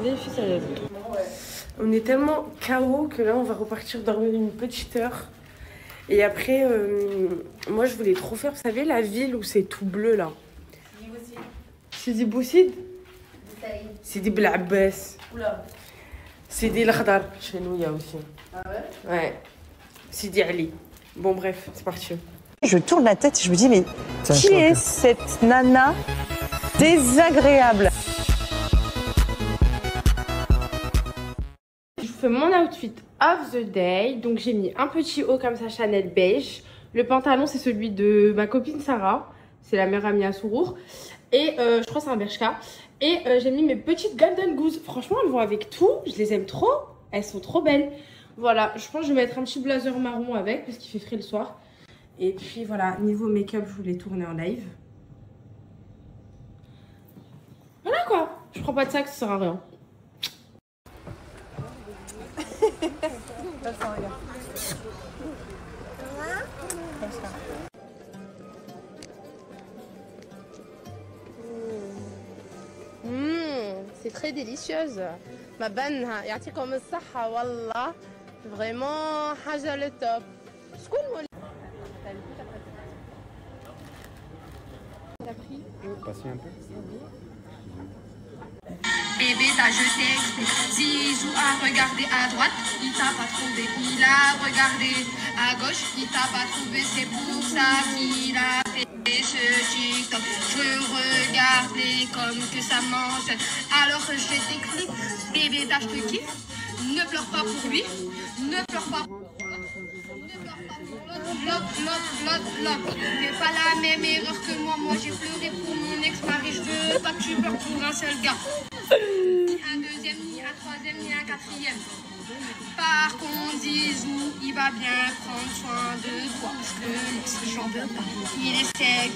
Les filles, ça lève. On est tellement KO que là, on va repartir dormir une petite heure. Et après, moi, je voulais trop faire, vous savez, la ville où c'est tout bleu, là. Sidi Boussid. Sidi Blabbès. Sidi L'Akhdar. Chez nous, il y a aussi. Ah ouais? Ouais. Sidi Ali. Bon, bref, c'est parti. Je tourne la tête et je me dis, mais qui est cette nana désagréable? Je vous fais mon outfit of the day. Donc j'ai mis un petit haut comme ça, Chanel beige. Le pantalon, c'est celui de ma copine Sarah. C'est la meilleure amie à Sourour. Et je crois que c'est un Bershka. Et j'ai mis mes petites Golden Goose. Franchement, elles vont avec tout. Je les aime trop. Elles sont trop belles. Voilà, je pense que je vais mettre un petit blazer marron avec parce qu'il fait frais le soir. Et puis voilà, niveau make-up, je voulais tourner en live. Voilà quoi. Je prends pas de sac, ça sert à rien. C'est très délicieuse. Ma banne, يعطيكم الصحة والله. Vraiment, حاجة le top. Passer un peu. Bébé t'a jeté exprès, Zizou a regardé à droite, il t'a pas trouvé, il a regardé à gauche, il t'a pas trouvé, c'est pour ça qu'il a fait ce TikTok. Je regardais comme que ça mentionne, alors je t'explique, bébé t'a je te kiffe, ne pleure pas pour lui, ne pleure pas pour l'autre. Fais pas la même erreur que moi j'ai pleuré pour mon ex-mari, je veux pas que tu pleures pour un seul gars. Ni un deuxième, ni un troisième, ni un quatrième. Par contre, Zizou, il va bien prendre soin de toi. Parce que j'en veux pas. Il est sec,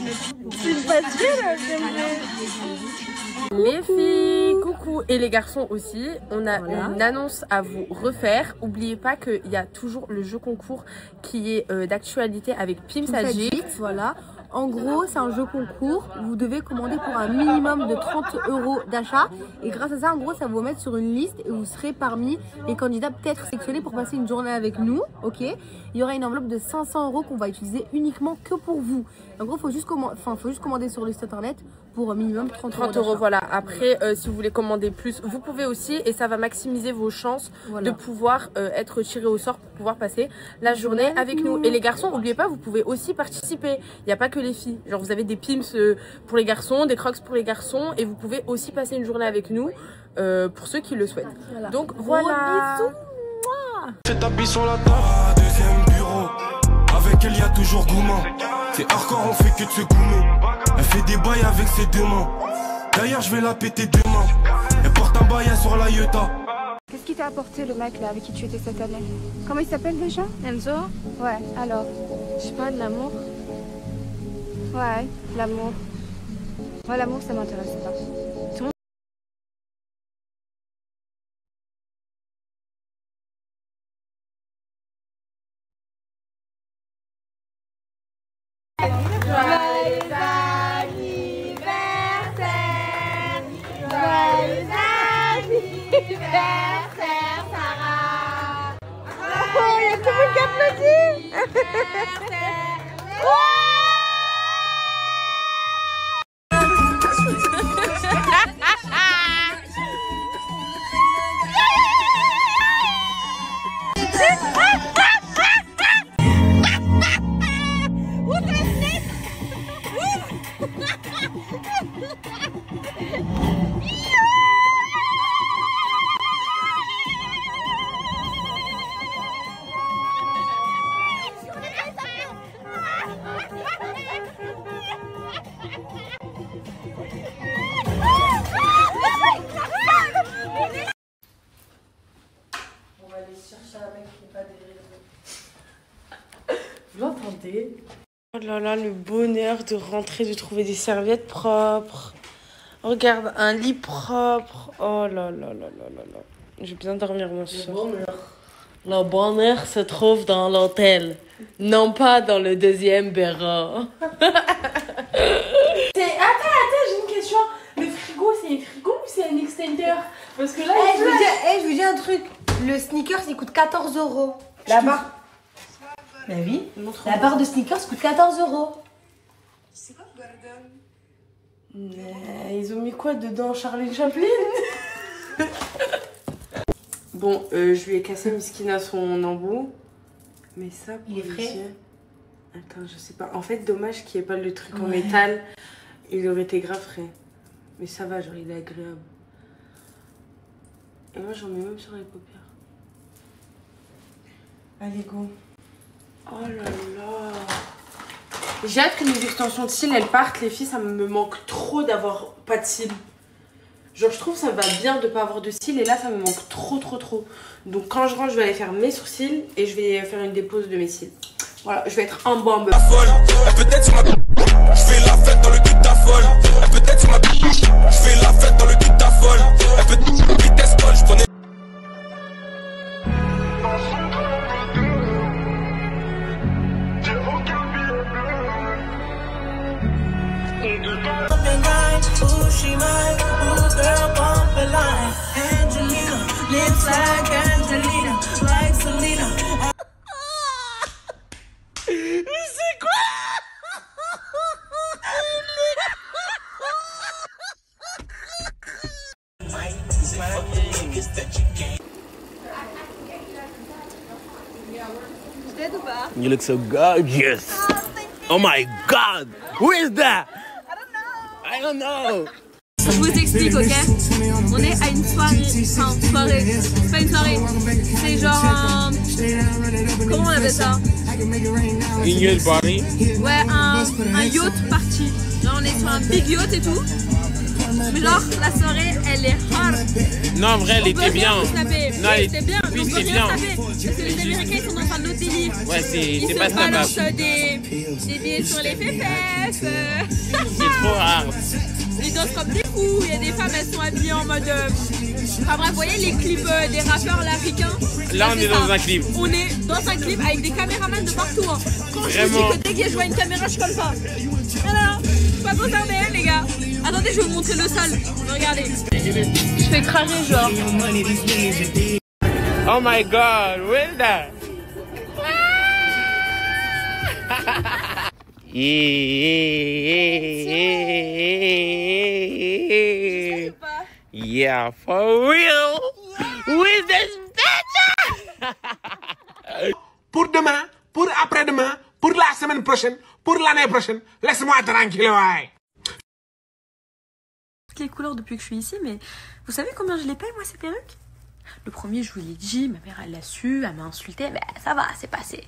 Les filles, coucou. Et les garçons aussi, on a une annonce à vous refaire. N'oubliez pas qu'il y a toujours le jeu concours qui est d'actualité avec Pim Sajid. Voilà. En gros, c'est un jeu concours. Vous devez commander pour un minimum de 30 € d'achat. Et grâce à ça, en gros, ça va vous mettre sur une liste et vous serez parmi les candidats peut-être sélectionnés pour passer une journée avec nous. Ok. Il y aura une enveloppe de 500 € qu'on va utiliser uniquement que pour vous. En gros, faut juste commander sur le site internet pour minimum 30 €. Voilà. Après, si vous voulez commander plus, vous pouvez aussi. Et ça va maximiser vos chances de pouvoir être tiré au sort pour pouvoir passer la journée avec nous. Et les garçons, n'oubliez pas, vous pouvez aussi participer. Il n'y a pas que les filles. Genre, vous avez des pims pour les garçons, des crocs pour les garçons. Et vous pouvez aussi passer une journée avec nous pour ceux qui le souhaitent. Voilà. Donc, voilà. C'est tapis sur la table, deuxième bureau. Avec elle, il y a toujours gourmand. C'est hardcore, on fait que de se goumer. Elle fait des bails avec ses deux mains. D'ailleurs, je vais la péter demain. Elle porte un bail sur la Yota. Qu'est-ce qui t'a apporté le mec là avec qui tu étais cette année? Comment il s'appelle déjà? Enzo? Ouais, alors? Je sais pas, de l'amour. Ouais, l'amour. Ouais, l'amour, ça m'intéresse pas. Vous l'entendez? Oh là là, le bonheur de rentrer, de trouver des serviettes propres. Regarde, un lit propre. Oh là là là là là là. J'ai bien dormir mon soir. Le bonheur se trouve dans l'hôtel, non pas dans le deuxième bureau. Attends, j'ai une question. Le frigo frigo, c'est un frigo ou c'est un extender? Parce que là, je vous dis un truc. Le sneakers, il coûte 14 €. La barre. Bah oui. La barre de sneakers coûte 14 €. C'est quoi Gordon? Ils ont mis quoi dedans? Charlie Chaplin? Bon, je lui ai cassé Miskina son embout. Mais ça, pour il est frais. Attends, je sais pas. En fait, dommage qu'il n'y ait pas le truc en métal. Il aurait été grave frais. Mais ça va, genre, il est agréable. Et moi, j'en mets même sur les paupières. Allez, go. Oh là là. J'ai hâte que mes extensions de cils, elles partent. Les filles, ça me manque trop d'avoir pas de cils. Genre, je trouve que ça me va bien de pas avoir de cils. Et là, ça me manque trop. Donc, quand je rentre, je vais aller faire mes sourcils. Et je vais faire une dépose de mes cils. Voilà, je vais être un bombe. Peut-être sur ma... Je fais la fête dans le cul de ta folle. Peut-être sur ma... Je fais la fête dans le cul de ta folle. Peut-être sur ma vitesse folle. Je prenais... C'est quoi? You look so gorgeous. Oh my God, who is that? I don't know. Je vous explique, ok? On est à une soirée, enfin soirée, c'est pas une soirée, c'est genre un... Comment on appelle ça? Une yacht party? Ouais, un yacht party. Genre on est sur un big yacht et tout. Mais genre la soirée elle est hard. Non, en vrai elle était bien. Non, elle était bien. Oui, c'était bien. Parce que les Américains ils sont dans un autre délire. Ouais, c'est pas snapable. Ils se balancent des billets sur les fesses. C'est trop hard. Ils dansent comme des fous, il y a des femmes, elles sont habillées en mode... Enfin bref, vous voyez les clips des rappeurs là, africains? Là on est dans un clip. On est dans un clip avec des caméramans de partout. Hein. Quand je vous dis que dès que je vois une caméra, je suis comme ça. Non, je suis pas concerné les gars. Attendez, je vais vous montrer le sol. Regardez. Je fais cracher genre. Oh my God, where is that? Yeah, for real. With this bitch. Pour demain, pour après-demain, pour la semaine prochaine, pour l'année prochaine, laisse-moi tranquille, ouais. Les couleurs depuis que je suis ici, mais vous savez combien je les paye moi ces perruques? Le premier, je vous l'ai dit, ma mère elle l'a su, elle m'a insulté, mais ça va, c'est passé.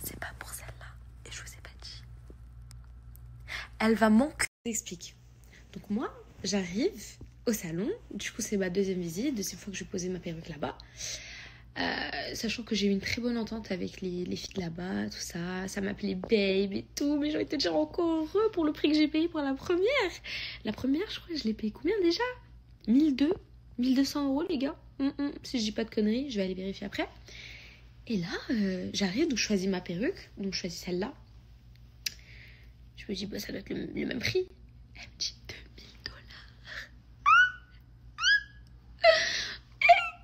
C'est pas pour celle-là, et je vous ai pas dit. Elle va manquer. Je vous explique. Donc moi, j'arrive au salon, du coup c'est ma deuxième visite, deuxième fois que je vais poser ma perruque là-bas. Sachant que j'ai eu une très bonne entente avec les filles de là-bas, tout ça, ça m'appelait babe et tout, mais j'ai envie de te dire encore heureux pour le prix que j'ai payé pour la première. La première, je crois que je l'ai payé combien déjà? 1200 € les gars. Si je dis pas de conneries, je vais aller vérifier après. Et là, j'arrive, donc je choisis ma perruque, donc je choisis celle-là. Je me dis, bah ça doit être le même prix. Elle me dit 2000 $.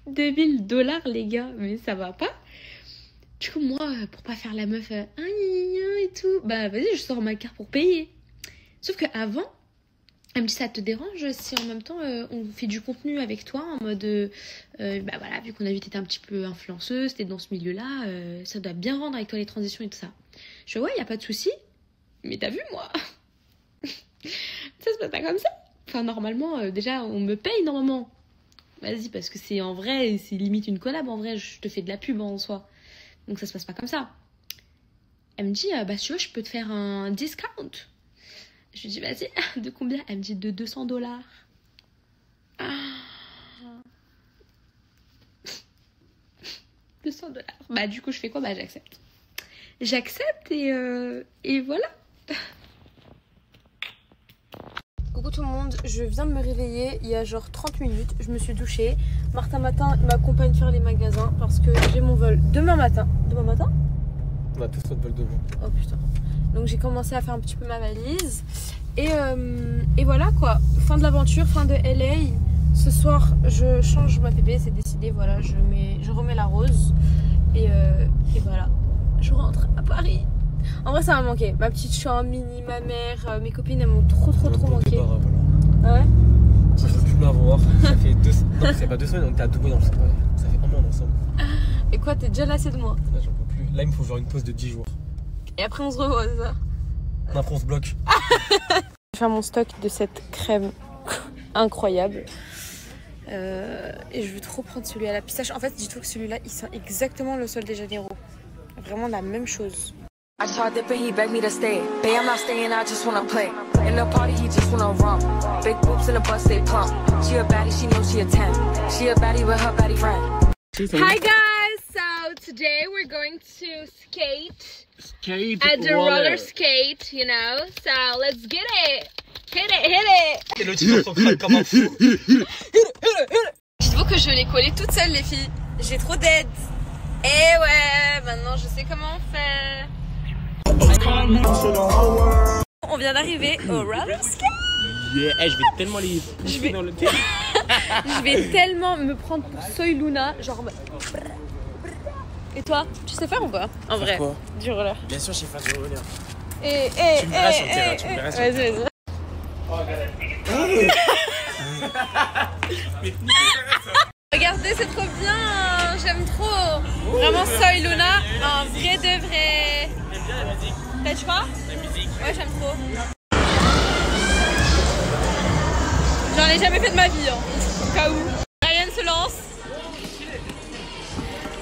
2000 $, les gars, mais ça va pas. Du coup, moi, pour pas faire la meuf et tout, bah vas-y, je sors ma carte pour payer. Sauf que avant, elle me dit, ça te dérange si en même temps on fait du contenu avec toi en mode, bah voilà, vu qu'on a vu que t'étais un petit peu influenceuse, t'es dans ce milieu-là, ça doit bien rendre avec toi les transitions et tout ça. Je fais, ouais, y a pas de souci. Mais t'as vu, moi ça se passe pas comme ça. Enfin, normalement, déjà, on me paye normalement. Vas-y, parce que c'est en vrai, c'est limite une collab. En vrai, je te fais de la pub en soi. Donc ça se passe pas comme ça. Elle me dit, bah si tu veux, je peux te faire un discount. Je lui dis, vas-y, de combien? Elle me dit, de 200 $. Ah. 200 $. Bah du coup, je fais quoi? Bah j'accepte. J'accepte et voilà. Coucou tout le monde, je viens de me réveiller il y a genre 30 minutes, je me suis douchée. Martin Matin m'accompagne faire les magasins parce que j'ai mon vol demain matin. Demain matin? On a tous notre bol de vin. Oh putain. Donc j'ai commencé à faire un petit peu ma valise. Et voilà quoi. Fin de l'aventure, fin de LA. Ce soir, je change ma bébé, c'est décidé. Voilà, je remets la rose. Et voilà. Je rentre à Paris. En vrai, ça m'a manqué. Ma petite chambre, Mini, ma mère, mes copines, elles m'ont trop manqué. Voilà. Ah ouais? Je veux plus l'avoir. Ça fait 2 semaines. Non, c'est pas 2 semaines, on était à Dubaï dans le Ça fait un mois ensemble. Et quoi, t'es déjà lassé de moi? Là, j'en peux plus. Là, il me faut genre une pause de 10 jours. Et après, on se revoit, c'est ça? Non, après, on se bloque. Je vais faire mon stock de cette crème incroyable. Et je veux trop prendre celui à la pistache. En fait, dis-toi que celui-là, il sent exactement le Sol de Janeiro. Vraiment la même chose. I tried dipping, he begged me to stay. Babe, I'm not staying, I just wanna play. In the party, he just wanna romp. Big boobs in the bus, they plump. She a baddie, she knows she a 10. She a baddie with her baddie friend. Hi guys! So today we're going to skate at the roller skate, you know. So let's get it! Hit it! Et le type s'en craque comme un fou. Dites-vous que je l'ai collé toute seule, les filles. J'ai trop d'aide. Et ouais, maintenant je sais comment on fait. On vient d'arriver au roller skate. Yeah, hey, je vais tellement les pousser dans le thé. Je vais tellement me prendre pour Soy Luna, genre. Et toi, tu sais faire ou pas? En vrai, quoi? Du roller. Bien sûr, je sais faire du roller. Tu me verras sur le terrain, tu me verras sur le terrain. Regardez, c'est trop bien, j'aime trop. Vraiment Soy Luna, en vrai de vrai. Tu vois? La musique. Ouais, j'aime trop. J'en ai jamais fait de ma vie, hein, au cas où. Ryan se lance.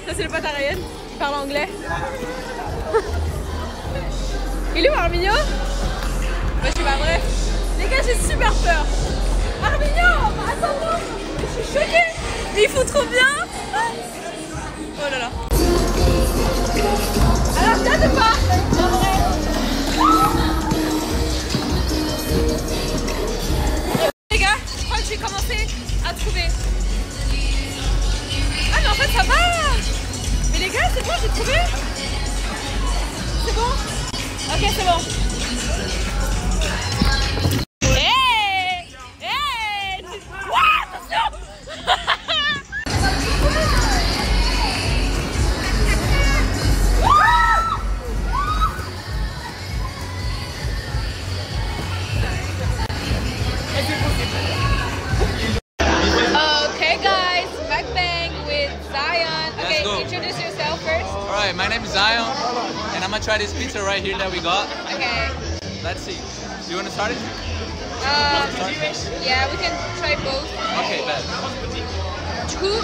Ça, c'est le pote à Ryan, il parle anglais. Il est où, Arminio? Moi, je suis pas vrai. Les gars, j'ai super peur. Arminio, attends-moi. Je suis choquée. Mais il faut trop bien. Oh là là. Alors, viens de pas. Les gars, je crois que j'ai commencé à trouver. Ah mais en fait ça va. Mais les gars, c'est bon, j'ai trouvé. C'est bon? Ok, c'est bon. Hey! Hey! Ouah, attention! Okay guys, mukbang with Zion. Okay, introduce yourself first. Alright, my name is Zion, and I'm gonna try this pizza right here that we got. Okay. Let's see. Do you wanna start it? Yeah, we can try both. Okay, bad. Du coup,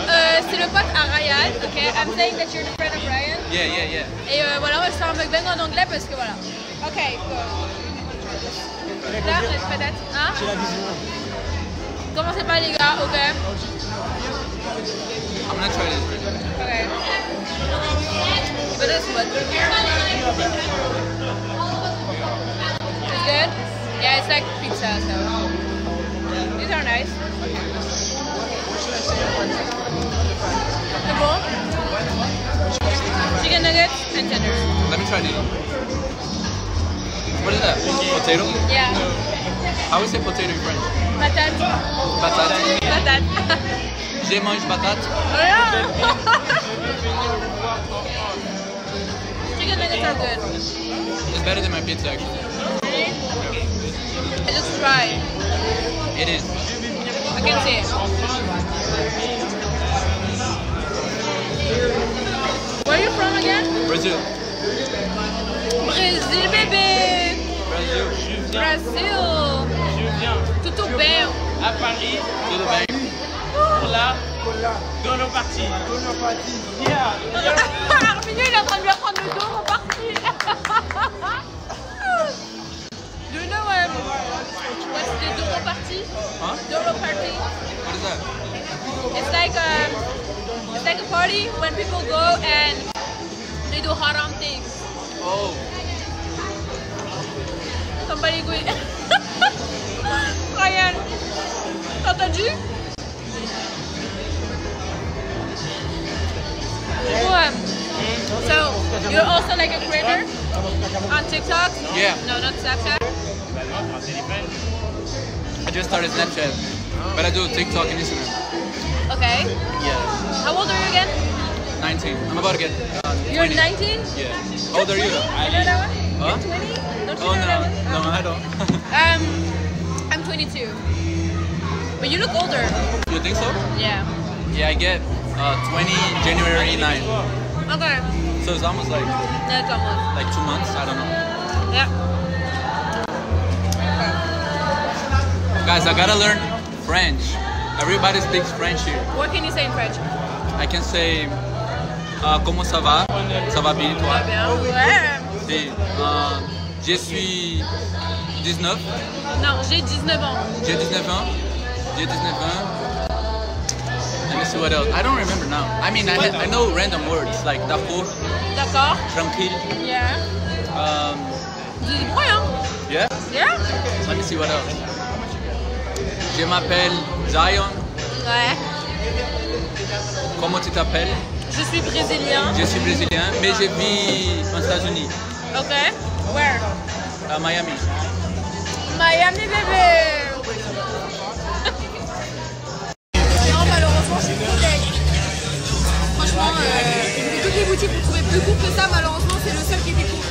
c'est le pote à Ryan. Okay, I'm saying that you're the friend of Ryan. Yeah. Et voilà, on va se faire un mukbang en anglais parce que voilà. Ok, go. Là, peut-être. Hein? Commencez pas les gars, ok? I'm gonna try this. Okay. But this one. It's good? Yeah, it's like pizza, so. These are nice. C'est bon? Chicken nuggets and tenders. Let me try these. What is that? Potato? Yeah. How we say potato in French? Patate. Patate. Patate. Je mange patate. Chicken nuggets are good. It's better than my pizza actually. Really? It looks dry. It is. I can see it. Where are you from again? Brazil. Brésil, bébé. Brazil. Brasil. Tudo bem. À Paris. Tudo bem. Là, dans nos parties. Yeah. Arminio, il est en train de lui apprendre le dos reparti. Do you know what's the Doro party? Huh? Doro party. What is that? It's like a party when people go and they do haram things. Oh. Somebody go. Ryan, t'as entendu? So you're also like a creator On TikTok? Yeah. No, not Snapchat. I just started Snapchat, but I do TikTok and Instagram. Okay. Yeah. How old are you again? 19. I'm about to get 20. You're 19? Yeah. How old are you? You know that one? Huh? 20? Don't you Oh know that one? no, I don't. I'm 22. But you look older. You think so? Yeah. Yeah, I get 20 January 9. Okay. So it's almost like That's almost. like 2 months. I don't know. Yeah. Guys, I gotta learn French. Everybody speaks French here. What can you say in French? I can say comment ça va? Ça va bien toi? Bien. Ouais. Et, je suis 19. Non, j'ai 19 ans. J'ai 19 ans. J'ai 19 ans. Let me see what else. I don't remember now. I mean, I know random words like d'accord, D'accord. tranquille. Yeah. Tu te débrouilles, hein? Yeah? Yeah. Let me see what else. Je m'appelle Zion. Ouais. Comment tu t'appelles? Je suis brésilien. Je suis brésilien, mais je vis aux États-Unis. Ok. Where? À Miami. Miami, bébé. Non, malheureusement, je suis trop deg. Franchement, toutes les boutiques, vous trouvez plus court que ça. Malheureusement, c'est le seul qui était court.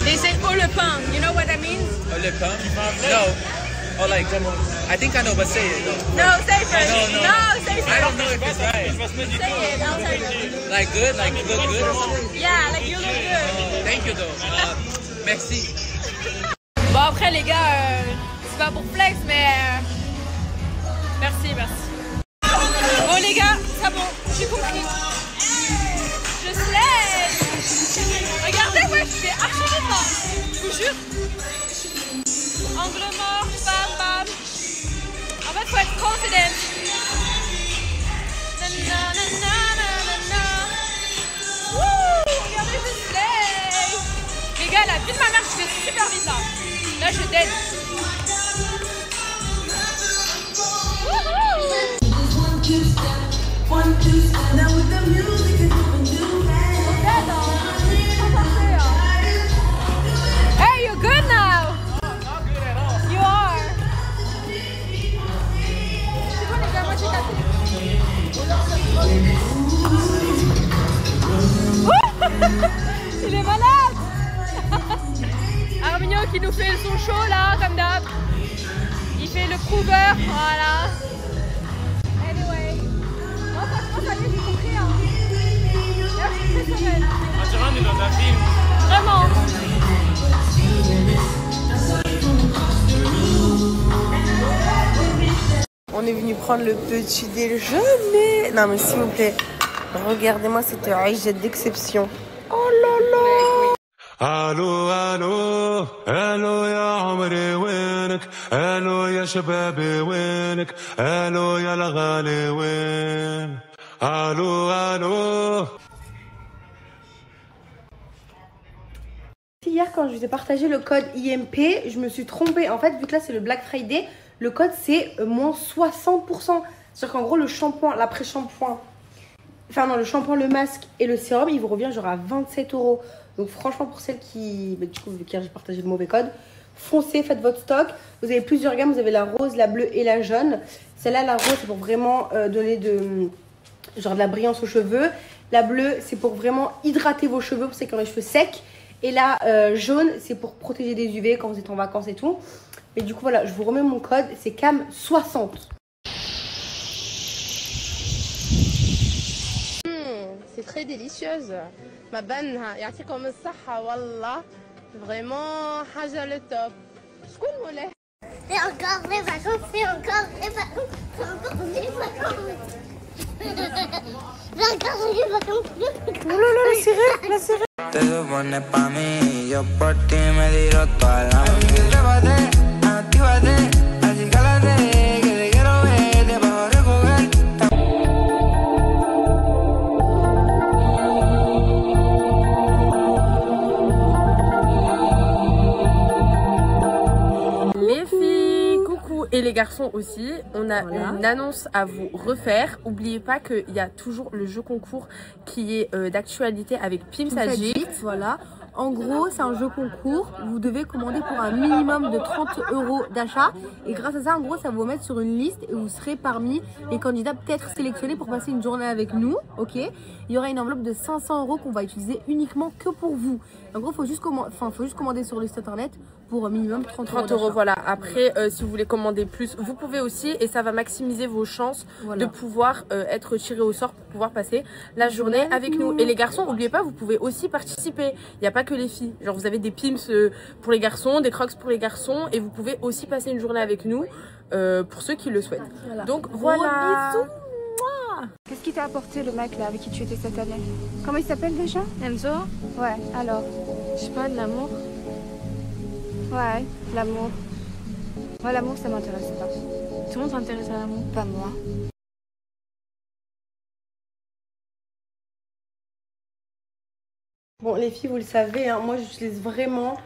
They say oh le pain. You know what that means? Oh, le pain? No. Oh, like, I think I know, but say it. No, say first. No, say first. I don't know if it's right. Say it, I'll tell you. Like good? Like you look good or something? Yeah, like you look good. Thank you, though. Merci. Bon, après, les gars, c'est pas pour flex, mais merci. Bon, les gars, c'est bon, j'ai compris. Je slay. Regardez, ouais, je fais archi vite, là. Je vous jure. Angle mort, bam bam. En fait, faut être confident. Wouh, regardez, je slay. Les gars, la vie de ma mère, je fais super vite là. Là, je dead. Hey, you're good now. You are. C'est quoi les gars, moi j'ai tapé. Il est malade. Arminio qui nous fait son show là, comme d'hab. Il fait le prover, voilà. Anyway. Moi franchement ça y est, j'ai compris. Hein. Là je suis très sereine. On se rend dans un film. Vraiment. On est venu prendre le petit déjeuner. Non mais s'il vous plaît, regardez-moi cette aïe d'exception. Oh là là. الو الو الو يا عمري وينك الو يا شبابي وينك الو يا الغالي وين الو الو. Hier quand je vous ai partagé le code IMP, je me suis trompée. En fait, vu que là c'est le Black Friday, le code c'est moins 60%. C'est-à-dire qu'en gros le shampoing, l'après-shampoing, enfin non, le shampoing, le masque et le sérum, il vous revient genre à 27 €. Donc franchement pour celles qui, du coup vu qu'hier j'ai partagé le mauvais code, foncez, faites votre stock. Vous avez plusieurs gammes, vous avez la rose, la bleue et la jaune. Celle-là, la rose, c'est pour vraiment donner de la brillance aux cheveux. La bleue, c'est pour vraiment hydrater vos cheveux, pour ceux qui ont les cheveux secs. Et la jaune, c'est pour protéger des UV quand vous êtes en vacances et tout. Et du coup voilà, je vous remets mon code, c'est CAM60. C'est très délicieuse. Ma banha, يعطيكم الصحة والله. Vraiment, حاجة le top. شكون مولاها؟ C'est encore les vacances, c'est encore les vacances, c'est encore les vacances. C'est encore les vacances. Oh là là, la sirène, la sirène. Te supone pa' mí, yo por ti me tiro toda la noche. Trépate, actívate, así cálate, que te quiero ver, te puedo recoger. Les filles, coucou, et les garçons aussi, on a une annonce à vous refaire. N'oubliez pas qu'il y a toujours le jeu concours qui est d'actualité avec Pimsagic. Voilà. En gros, c'est un jeu concours. Vous devez commander pour un minimum de 30 € d'achat. Et grâce à ça, en gros, ça va vous mettre sur une liste et vous serez parmi les candidats peut-être sélectionnés pour passer une journée avec nous. Ok. Il y aura une enveloppe de 500 € qu'on va utiliser uniquement que pour vous. En gros, faut juste commander sur le site internet pour minimum 30 €. Voilà. Après, si vous voulez commander plus, vous pouvez aussi. Et ça va maximiser vos chances de pouvoir être tiré au sort pour pouvoir passer la journée avec nous. Et les garçons, n'oubliez pas, vous pouvez aussi participer. Il n'y a pas que les filles. Genre, vous avez des pims pour les garçons, des crocs pour les garçons. Et vous pouvez aussi passer une journée avec nous pour ceux qui le souhaitent. Voilà. Donc, voilà. Qu'est-ce qui t'a apporté le mec là avec qui tu étais cette année? Comment il s'appelle déjà? Enzo? Ouais, alors? Je sais pas, de l'amour. Ouais, l'amour. Moi, l'amour, ça m'intéresse pas. Tout le monde s'intéresse à l'amour. Pas moi. Bon, les filles, vous le savez, hein, moi, j'utilise vraiment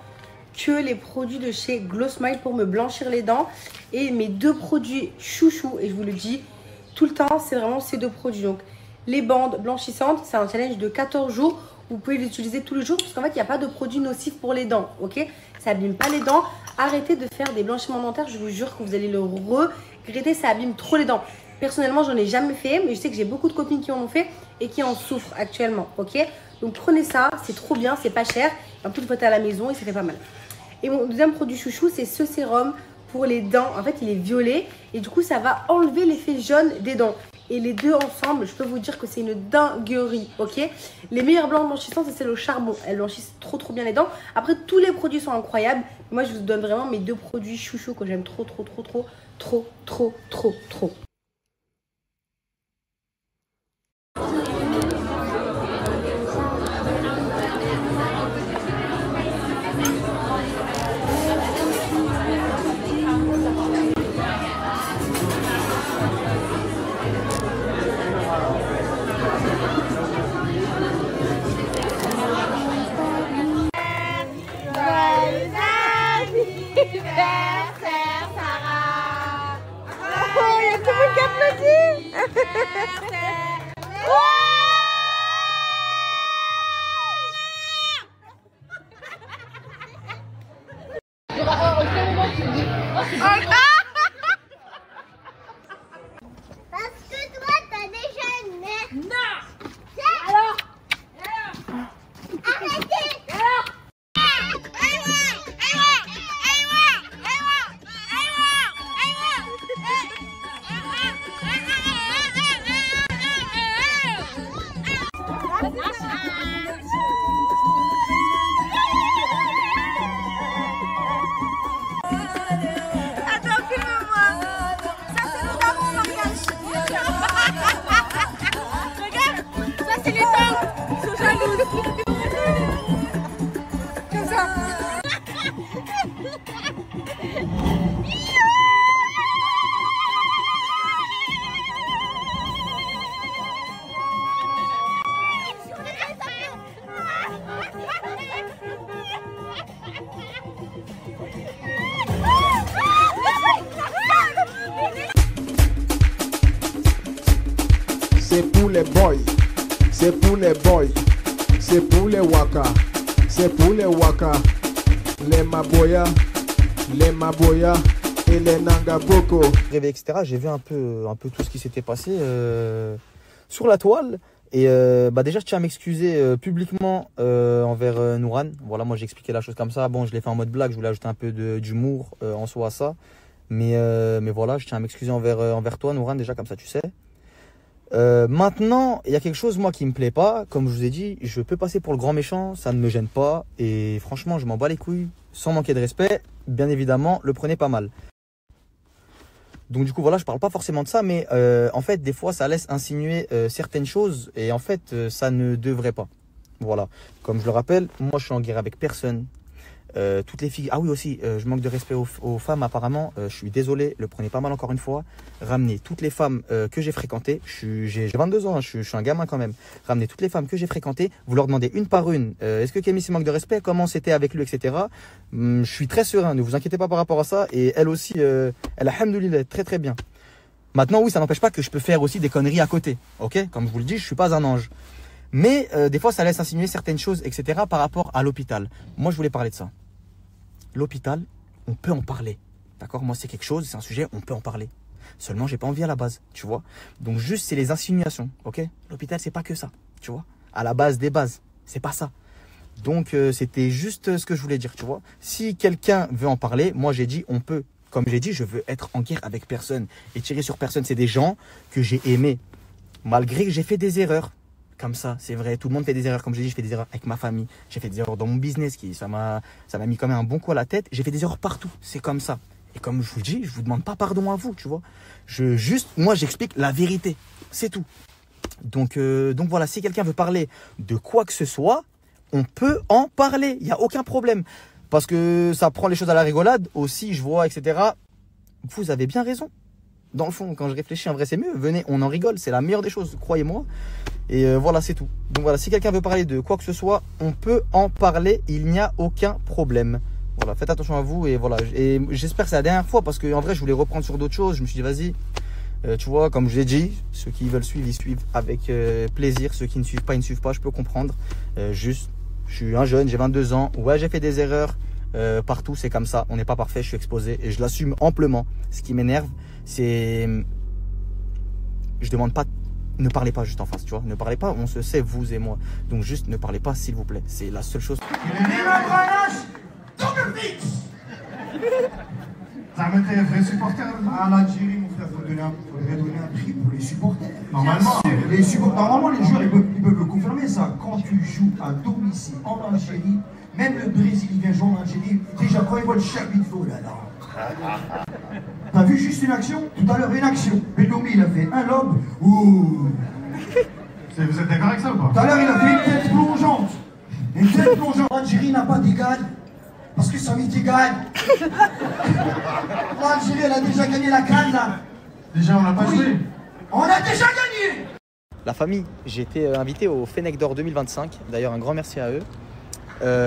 que les produits de chez Glow Smile pour me blanchir les dents. Et mes 2 produits chouchou, et je vous le dis tout le temps, c'est vraiment ces 2 produits. Donc, les bandes blanchissantes, c'est un challenge de 14 jours. Vous pouvez l'utiliser tous les jours parce qu'en fait, il n'y a pas de produits nocifs pour les dents, ok? Ça abîme pas les dents. Arrêtez de faire des blanchiments dentaires, je vous jure que vous allez le regretter, ça abîme trop les dents. Personnellement, j'en ai jamais fait, mais je sais que j'ai beaucoup de copines qui en ont fait et qui en souffrent actuellement, ok? Donc, prenez ça, c'est trop bien, c'est pas cher. En plus, vous faites à la maison et ça fait pas mal. Et mon deuxième produit chouchou, c'est ce sérum pour les dents. En fait, il est violet et du coup, ça va enlever l'effet jaune des dents. Et les deux ensemble, je peux vous dire que c'est une dinguerie, ok? Les meilleurs blancs blanchissants, c'est celles au charbon. Elles blanchissent trop bien les dents. Après, tous les produits sont incroyables. Moi, je vous donne vraiment mes 2 produits chouchous que j'aime trop. Parce que toi, t'as déjà une mère. Non. Alors Arrêtez. Attends, filme-moi. Ça, c'est le daron, Mariage. Regarde, ça, c'est les dents. Ils sont jalouses. Comme ça. C'est pour les boys, c'est pour les boys, c'est pour les waka, c'est pour les waka, les maboya et les nangaboko. Etc. J'ai vu un peu tout ce qui s'était passé sur la toile. Et déjà, je tiens à m'excuser publiquement envers Nouran. Voilà, moi j'ai expliqué la chose comme ça. Bon, je l'ai fait en mode blague, je voulais ajouter un peu d'humour en soi à ça. Mais voilà, je tiens à m'excuser envers toi, Nouran, déjà, comme ça tu sais. Maintenant, il y a quelque chose, moi, qui me plaît pas. Comme je vous ai dit, je peux passer pour le grand méchant, ça ne me gêne pas. Et franchement, je m'en bats les couilles, sans manquer de respect. Bien évidemment, le prenez pas mal. Donc du coup, voilà, je parle pas forcément de ça, mais en fait, des fois, ça laisse insinuer certaines choses. Et en fait, ça ne devrait pas. Voilà. Comme je le rappelle, moi, je suis en guerre avec personne. Toutes les filles... Ah oui aussi, je manque de respect aux femmes apparemment. Je suis désolé, le prenez pas mal encore une fois. Ramenez toutes les femmes que j'ai fréquentées. J'ai 22 ans, hein, je suis un gamin quand même. Ramenez toutes les femmes que j'ai fréquentées. Vous leur demandez une par une. Est-ce que Kémy manque de respect? Comment c'était avec lui, etc. Je suis très serein, ne vous inquiétez pas par rapport à ça. Et elle aussi, elle a alhamdoulilah, très bien. Maintenant oui, ça n'empêche pas que je peux faire aussi des conneries à côté. Ok, comme je vous le dis, je suis pas un ange. Mais des fois, ça laisse insinuer certaines choses, etc. par rapport à l'hôpital. Moi, je voulais parler de ça. L'hôpital, on peut en parler. D'accord? Moi, c'est quelque chose, c'est un sujet, on peut en parler. Seulement, j'ai pas envie à la base, tu vois. Donc, juste, c'est les insinuations, ok? L'hôpital, c'est pas que ça, tu vois. À la base des bases, c'est pas ça. Donc, c'était juste ce que je voulais dire, tu vois. Si quelqu'un veut en parler, moi, j'ai dit, on peut. Comme j'ai dit, je veux être en guerre avec personne. Et tirer sur personne, c'est des gens que j'ai aimés. Malgré que j'ai fait des erreurs. Comme ça, c'est vrai. Tout le monde fait des erreurs. Comme j'ai dit, je fais des erreurs avec ma famille. J'ai fait des erreurs dans mon business. Ça m'a mis quand même un bon coup à la tête. J'ai fait des erreurs partout. C'est comme ça. Et comme je vous dis, je vous demande pas pardon à vous, tu vois. Moi, j'explique la vérité. C'est tout. Donc voilà, si quelqu'un veut parler de quoi que ce soit, on peut en parler. Il n'y a aucun problème. Parce que ça prend les choses à la rigolade. Aussi, je vois, etc. Vous avez bien raison. Dans le fond, quand je réfléchis, en vrai, c'est mieux. Venez, on en rigole. C'est la meilleure des choses, croyez-moi. Et voilà, c'est tout. Donc voilà, si quelqu'un veut parler de quoi que ce soit, on peut en parler. Il n'y a aucun problème. Voilà, faites attention à vous. Et voilà. Et j'espère que c'est la dernière fois. Parce qu'en vrai, je voulais reprendre sur d'autres choses. Je me suis dit, vas-y. Tu vois, comme je l'ai dit, ceux qui veulent suivre, ils suivent avec plaisir. Ceux qui ne suivent pas, ils ne suivent pas. Je peux comprendre. Juste, je suis un jeune, j'ai 22 ans. Ouais, j'ai fait des erreurs. Partout, c'est comme ça. On n'est pas parfait, je suis exposé. Et je l'assume amplement. Ce qui m'énerve, c'est... Je demande pas... Ne parlez pas juste en face, tu vois. Ne parlez pas, on se sait, vous et moi. Donc juste, ne parlez pas, s'il vous plaît. C'est la seule chose. Ça mettrait un vrai supporter à l'Algérie, mon frère. Faudrait donner un prix pour les supporters. Normalement, les joueurs, ils peuvent le confirmer ça. Quand tu joues à domicile en Algérie, même le Brésil, il vient jouer en Algérie. Déjà, quand il voit le Chabito, là. T'as vu juste une action? Tout à l'heure, une action. Bellomi, il a fait un lob. Ouh. Vous êtes d'accord avec ça ou pas? Tout à l'heure, il a fait une tête plongeante. Une tête plongeante. L'Algérie n'a pas d'égal. Parce que ça m'est égal. L'Algérie, elle a déjà gagné la CAN, là. Déjà, on n'a pas joué. On a déjà gagné. La famille, j'ai été invité au Fennec d'Or 2025. D'ailleurs, un grand merci à eux.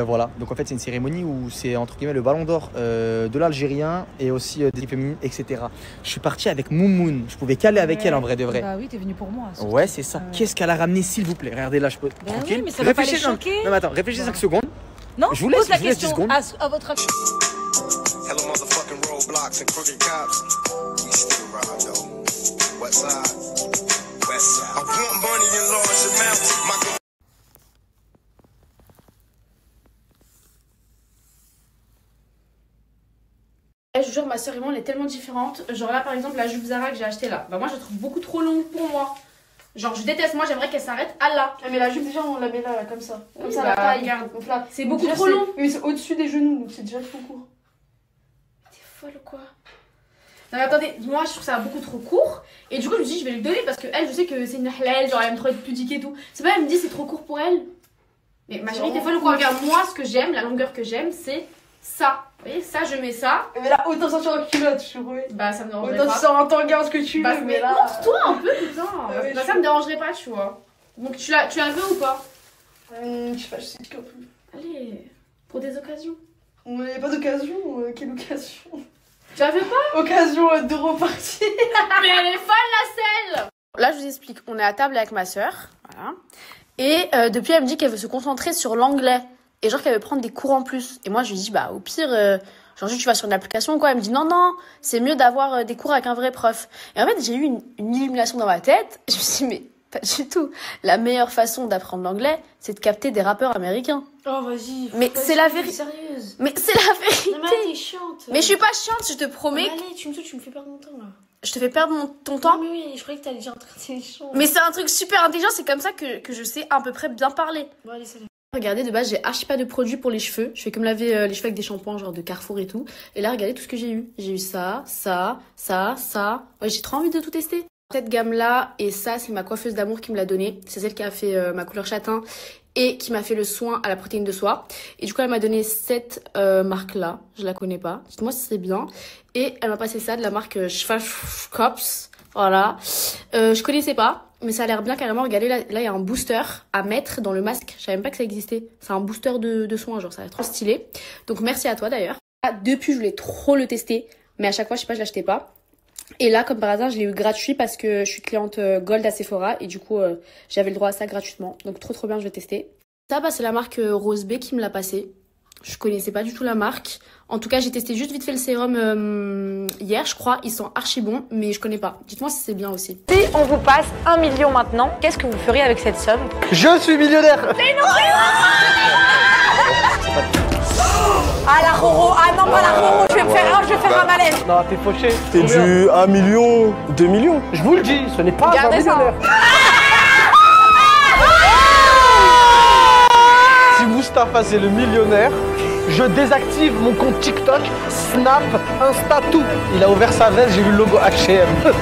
Voilà, donc en fait c'est une cérémonie où c'est entre guillemets le ballon d'or de l'Algérien et aussi des équipes féminines, etc. Je suis parti avec Moumoun, je pouvais caler avec elle en vrai de vrai. Bah oui, t'es venu pour moi. Surtout. Ouais, c'est ça. Qu'est-ce qu'elle a ramené, s'il vous plaît? Regardez là, je peux. Bah tranquille. oui, mais ça va pas les choquer. Non, mais attends, réfléchissez 5 secondes. Non, je vous laisse, pose la je vous laisse 10 question secondes. à votre avis. Hello, motherfucking roadblocks and crooked cops. We still ride though. West side, west side. I want money in large amounts. My Je vous jure, ma soeur et moi, on est tellement différentes. Genre là, par exemple, la jupe Zara que j'ai achetée là, bah moi, je la trouve beaucoup trop longue pour moi. Genre, je déteste, moi, j'aimerais qu'elle s'arrête à là. Mais la jupe, déjà, on la met là, comme ça. Comme Oui, ça, bah, la taille. regarde. Donc là, c'est beaucoup déjà, trop long. Mais c'est au-dessus des genoux, donc c'est déjà trop court. T'es folle ou quoi? Non, mais attendez, moi, je trouve ça beaucoup trop court. Et du coup, je me dis, je vais lui donner parce que elle, je sais que c'est une halal, genre, elle aime trop être pudique et tout. C'est pas, elle me dit, c'est trop court pour elle. Mais ma chérie, t'es folle ou quoi? Regarde, moi, ce que j'aime, la longueur que j'aime, c'est ça. Vous voyez, ça, je mets ça. Mais là, autant sortir en culotte, je trouve. Bah, ça me dérangerait autant pas. tu sors en tanga, ce que tu veux, mais là. montre-toi un peu, putain. Ouais, bah, ça me dérangerait pas, tu vois. Donc, tu la veux ou pas? Je sais pas, je sais pas plus. Allez, pour des occasions. Il n'y a pas d'occasion, quelle occasion? Tu la veux pas? Occasion de repartir. Mais elle est folle, la selle. Là, je vous explique. On est à table avec ma soeur. Voilà. Et depuis, elle me dit qu'elle veut se concentrer sur l'anglais. Et genre qu'elle veut prendre des cours en plus. Et moi, je lui dis, bah, au pire, genre, juste tu vas sur une application, quoi. Elle me dit, non, non, c'est mieux d'avoir des cours avec un vrai prof. Et en fait, j'ai eu une illumination dans ma tête. Je me suis dit, mais pas du tout. La meilleure façon d'apprendre l'anglais, c'est de capter des rappeurs américains. Oh, vas-y. Mais c'est la vérité. Sérieuse. Mais c'est la vérité. Non, mais t'es chiante. Mais je suis pas chiante, je te promets. Allez, tu me fais perdre mon temps, là. Je te fais perdre ton temps. Non, mais oui, je croyais que t'allais dire un truc intelligent. Mais c'est un truc super intelligent, c'est comme ça que je sais à peu près bien parler. Bon, allez, salut. Regardez, de base, j'ai archi pas de produits pour les cheveux. Je fais comme laver les cheveux avec des shampoings, genre de Carrefour et tout. Et là, regardez tout ce que j'ai eu. J'ai eu ça, ça, ça, ça. Ouais, j'ai trop envie de tout tester. Cette gamme-là, et ça, c'est ma coiffeuse d'amour qui me l'a donné. C'est celle qui a fait ma couleur châtain et qui m'a fait le soin à la protéine de soie. Et du coup, elle m'a donné cette marque-là. Je la connais pas. Dites-moi si c'est bien. Et elle m'a passé ça de la marque Schwarzkopf. Voilà. Je connaissais pas, mais ça a l'air bien carrément. Regardez, là, il y a un booster à mettre dans le masque. Je savais même pas que ça existait. C'est un booster de soins, genre, ça a l'air trop stylé. Donc, merci à toi d'ailleurs. Depuis, je voulais trop le tester, mais à chaque fois, je sais pas, je l'achetais pas. Et là, comme par hasard, je l'ai eu gratuit parce que je suis cliente Gold à Sephora. Et du coup, j'avais le droit à ça gratuitement. Donc trop bien, je vais tester. Ça, bah, c'est la marque Rose B qui me l'a passé. Je connaissais pas du tout la marque. En tout cas, j'ai testé juste vite fait le sérum hier, je crois. Ils sont archi bons, mais je connais pas. Dites-moi si c'est bien aussi. Si on vous passe 1 million maintenant, qu'est-ce que vous feriez avec cette somme? Je suis millionnaire. C'est une Ah la Roro, ah non pas la Roro, je vais faire un malaise. Non, t'es fauché. C'est du 1 million, 2 millions. Je vous le dis, ce n'est pas Regardez un millionnaire. Si Mustapha c'est le millionnaire, je désactive mon compte TikTok, Snap, Insta, tout. Il a ouvert sa veste, j'ai vu le logo H&M.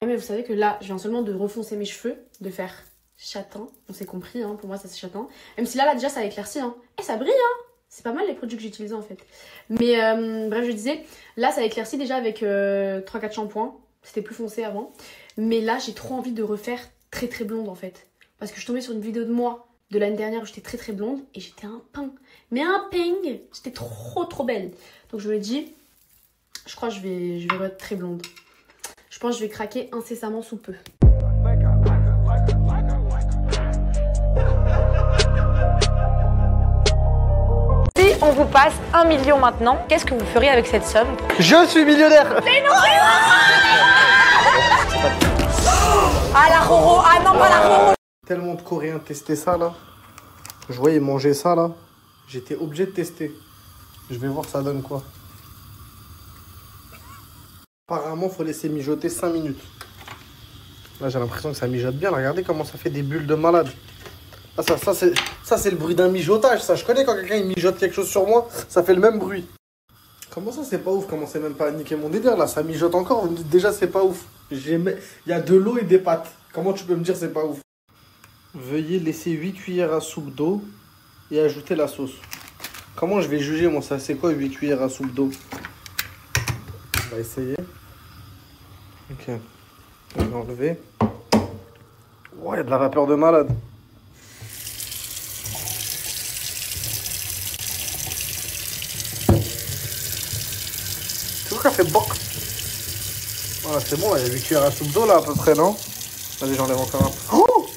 Mais vous savez que là, je viens seulement de refoncer mes cheveux, de faire châtain. On s'est compris, hein, pour moi ça c'est châtain. Même si là déjà ça éclaircit, hein. Et ça brille, hein. C'est pas mal les produits que j'ai utilisés en fait. Mais bref, je disais, là ça éclaircit déjà avec 3-4 shampoings. C'était plus foncé avant. Mais là j'ai trop envie de refaire très blonde en fait. Parce que je tombais sur une vidéo de moi de l'année dernière où j'étais très blonde et j'étais un ping. Mais un ping. J'étais trop belle. Donc je me dis, je crois que je vais être très blonde. Je pense que je vais craquer incessamment sous peu. Si on vous passe 1 million maintenant, qu'est-ce que vous feriez avec cette somme? Je suis millionnaire. C'est une Ah la Roro, ah non pas la Roro. Tellement de Coréens testaient ça là. Je voyais manger ça là. J'étais obligé de tester. Je vais voir ça donne quoi. Apparemment, faut laisser mijoter 5 minutes. Là, j'ai l'impression que ça mijote bien. Là, regardez comment ça fait des bulles de malade. Ah, ça c'est le bruit d'un mijotage. Ça, je connais quand quelqu'un il mijote quelque chose sur moi, ça fait le même bruit. Comment ça, c'est pas ouf? Commencez même pas à niquer mon délire. Là, ça mijote encore. Vous me dites déjà, c'est pas ouf. Il y a de l'eau et des pâtes. Comment tu peux me dire c'est pas ouf? Veuillez laisser 8 cuillères à soupe d'eau et ajouter la sauce. Comment je vais juger, moi, ça? C'est quoi 8 cuillères à soupe d'eau? On va essayer. Ok. On va enlever. Ouais, il y a de la vapeur de malade. Tu vois qu'elle fait boc. Voilà, c'est bon, là, il y a 8 cuillères à soupe d'eau, là, à peu près, non? Vas-y, j'enlève encore un. Oh!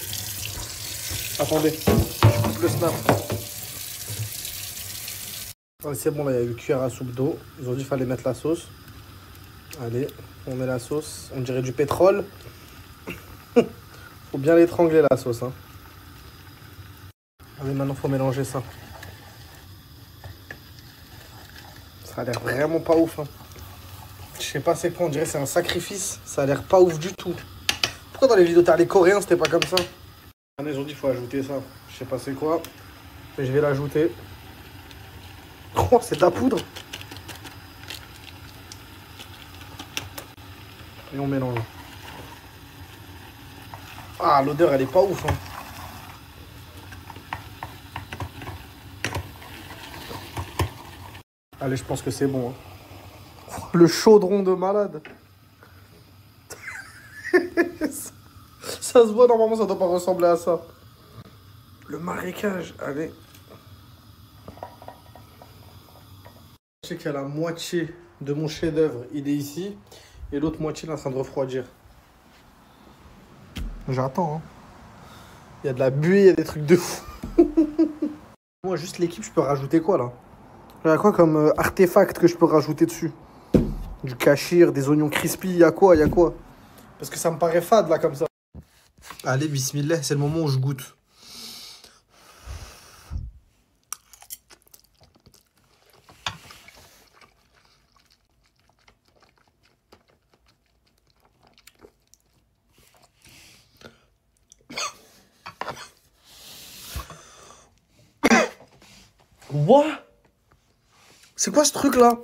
Attendez, je coupe le snap. Allez, c'est bon, là, il y a 8 cuillères à soupe d'eau. Ils ont dit qu'il fallait mettre la sauce. Allez, on met la sauce. On dirait du pétrole. Faut bien l'étrangler, la sauce. Hein. Allez, maintenant, faut mélanger ça. Ça a l'air vraiment pas ouf. Hein. Je sais pas c'est quoi, on dirait que c'est un sacrifice. Ça a l'air pas ouf du tout. Pourquoi dans les vidéos t'as les Coréens, c'était pas comme ça? Ils ont dit qu'il faut ajouter ça. Je sais pas c'est quoi. Mais je vais l'ajouter. Oh, c'est de la poudre. Et on mélange. Ah, l'odeur, elle est pas ouf. Hein. Allez, je pense que c'est bon. Hein. Le chaudron de malade. Ça se voit, normalement, ça doit pas ressembler à ça. Le marécage, allez. Je sais qu'il y a la moitié de mon chef-d'œuvre, il est ici. Et l'autre moitié, il est en train de refroidir. J'attends, hein. Il y a de la buée, il y a des trucs de fou. Moi, juste l'équipe, je peux rajouter quoi, là? Il y a quoi comme artefact que je peux rajouter dessus? Du kachir, des oignons crispy, il y a quoi? Parce que ça me paraît fade, là, comme ça. Allez, bismillah, c'est le moment où je goûte. What? C'est quoi ce truc là?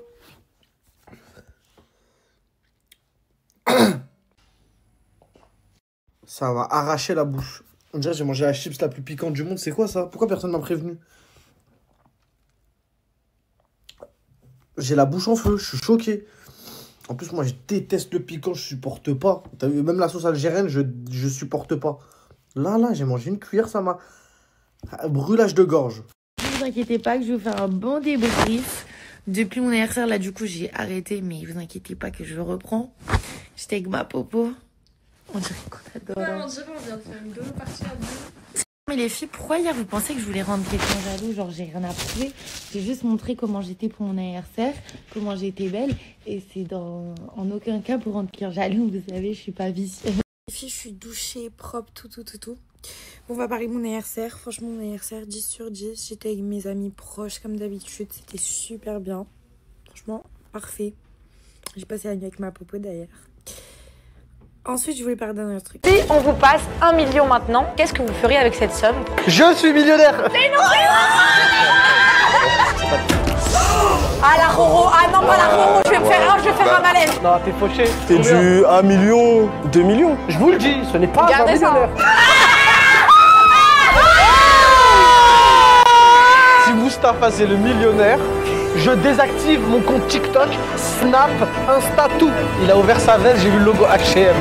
Ça va arracher la bouche. On dirait que j'ai mangé la chips la plus piquante du monde. C'est quoi ça? Pourquoi personne m'a prévenu? J'ai la bouche en feu, je suis choqué. En plus, moi je déteste le piquant, je supporte pas. T'as vu, même la sauce algérienne, je supporte pas. Là, j'ai mangé une cuillère, ça m'a... Brûlage de gorge. Ne vous inquiétez pas que je vais vous faire un bon débrief Depuis mon anniversaire, là, du coup, j'ai arrêté, mais vous inquiétez pas que je reprends. J'étais avec ma popo. On dirait qu'on adore. Ouais, on dirait on vient de faire une deux parties à deux. Mais les filles, pourquoi hier vous pensez que je voulais rendre quelqu'un jaloux? Genre, j'ai rien à prouver. J'ai juste montré comment j'étais pour mon anniversaire, comment j'étais belle. Et c'est en aucun cas pour rendre quelqu'un jaloux. Vous savez, je suis pas vicieuse. Les filles, je suis douchée, propre, tout. Bon, on va parler de mon anniversaire. Franchement, mon anniversaire, 10 sur 10. J'étais avec mes amis proches, comme d'habitude. C'était super bien. Franchement, parfait. J'ai passé la nuit avec ma popo, d'ailleurs. Ensuite, je voulais parler d'un autre truc. Si on vous passe 1 million maintenant, qu'est-ce que vous feriez avec cette somme? Je suis millionnaire. C'est non. Ah la Roro, ah non pas la Roro, je vais faire un malaise. Non, t'es fauché. T'es du 1 million, 2 millions. Je vous le dis, ce n'est pas un millionnaire. Si Mustapha c'est le millionnaire, je désactive mon compte TikTok, Snap, Insta, tout. Il a ouvert sa veste, j'ai vu le logo H&M.